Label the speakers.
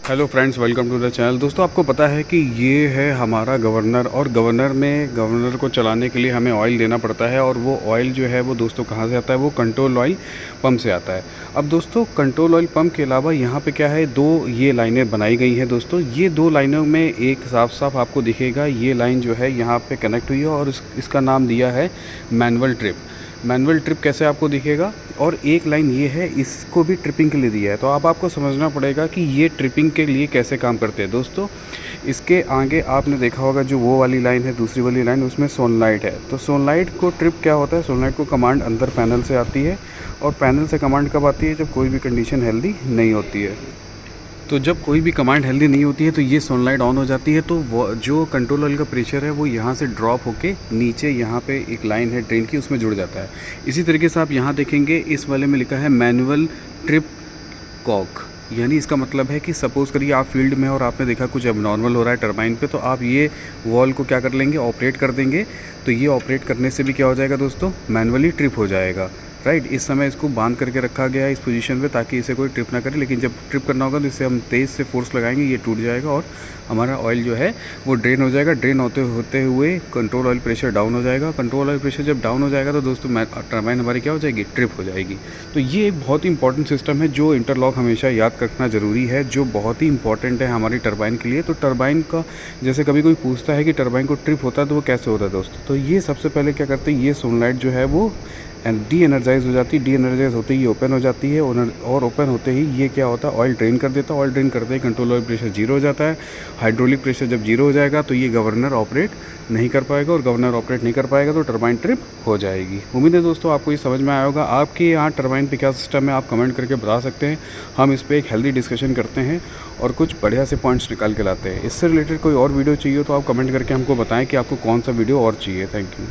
Speaker 1: Hello friends, welcome to the channel. दोस्तों, आपको पता है कि ये है हमारा गवर्नर, और गवर्नर को चलाने के लिए हमें ऑयल देना पड़ता है। और वो ऑयल जो है वो दोस्तों कहाँ से आता है? वो कंट्रोल ऑयल पंप से आता है। अब दोस्तों, कंट्रोल ऑयल पंप के अलावा यहाँ पे क्या है, दो ये लाइनें बनाई गई हैं। दोस्तों, ये दो लाइनों में एक साफ साफ आपको दिखेगा, ये लाइन जो है यहाँ पे कनेक्ट हुई है और इसका नाम दिया है मैनुअल ट्रिप। मैनुअल ट्रिप कैसे आपको दिखेगा? और एक लाइन ये है, इसको भी ट्रिपिंग के लिए दिया है। तो अब आपको समझना पड़ेगा कि ये ट्रिपिंग के लिए कैसे काम करते हैं। दोस्तों, इसके आगे आपने देखा होगा जो वो वाली लाइन है, दूसरी वाली लाइन, उसमें सोनलाइट है। तो सोनलाइट को ट्रिप क्या होता है? सोनलाइट को कमांड अंदर पैनल से आती है, और पैनल से कमांड कब आती है? जब कोई भी कंडीशन हेल्दी नहीं होती है। तो जब कोई भी कमांड हेल्दी नहीं होती है तो ये सनलाइट ऑन हो जाती है। तो वो जो कंट्रोल ऑयल का प्रेशर है वो यहाँ से ड्रॉप होके नीचे यहाँ पे एक लाइन है ड्रेन की, उसमें जुड़ जाता है। इसी तरीके से आप यहाँ देखेंगे, इस वाले में लिखा है मैनुअल ट्रिप कॉक। यानी इसका मतलब है कि सपोज़ करिए आप फील्ड में और आपने देखा कुछ अबनॉर्मल हो रहा है टरबाइन पे, तो आप ये वॉल को क्या कर लेंगे? ऑपरेट कर देंगे। तो ये ऑपरेट करने से भी क्या हो जाएगा दोस्तों? मैनुअली ट्रिप हो जाएगा। राइट, इस समय इसको बांध करके रखा गया है इस पोजीशन पे ताकि इसे कोई ट्रिप ना करे। लेकिन जब ट्रिप करना होगा तो इसे हम तेज़ से फोर्स लगाएंगे, ये टूट जाएगा और हमारा ऑयल जो है वो ड्रेन हो जाएगा। ड्रेन होते हुए कंट्रोल ऑयल प्रेशर डाउन हो जाएगा। कंट्रोल ऑयल प्रेशर जब डाउन हो जाएगा तो दोस्तों टरबाइन हमारी क्या हो जाएगी? ट्रिप हो जाएगी। तो ये एक बहुत ही इंपॉर्टेंट सिस्टम है जो इंटरलॉक हमेशा याद रखना ज़रूरी है, जो बहुत ही इंपॉर्टेंट है हमारी टरबाइन के लिए। तो टरबाइन का जैसे कभी कोई पूछता है कि टरबाइन को ट्रिप होता है तो वो कैसे होता है दोस्तों, तो ये सबसे पहले क्या करते हैं, ये सनलाइट जो है वो डी एनर्जाइज हो जाती है। डी एनर्जाइज होते ही ओपन हो जाती है, और ओपन होते ही ये क्या होता है? ऑयल ड्रेन कर देता है। ऑयल ड्रेन करते ही कंट्रोल ऑयल प्रेशर जीरो हो जाता है। हाइड्रोलिक प्रेशर जब जीरो हो जाएगा तो ये गवर्नर ऑपरेट नहीं कर पाएगा, और गवर्नर ऑपरेट नहीं कर पाएगा तो टरबाइन ट्रिप हो जाएगी। उम्मीद है दोस्तों आपको ये समझ में आया होगा। आपके यहाँ टरबाइन पे क्या सिस्टम है आप कमेंट करके बता सकते हैं। हम इस पर एक हेल्दी डिस्कशन करते हैं और कुछ बढ़िया से पॉइंट्स निकाल के लाते हैं। इससे रिलेटेड कोई और वीडियो चाहिए तो आप कमेंट करके हमको बताएं कि आपको कौन सा वीडियो और चाहिए। Thank you.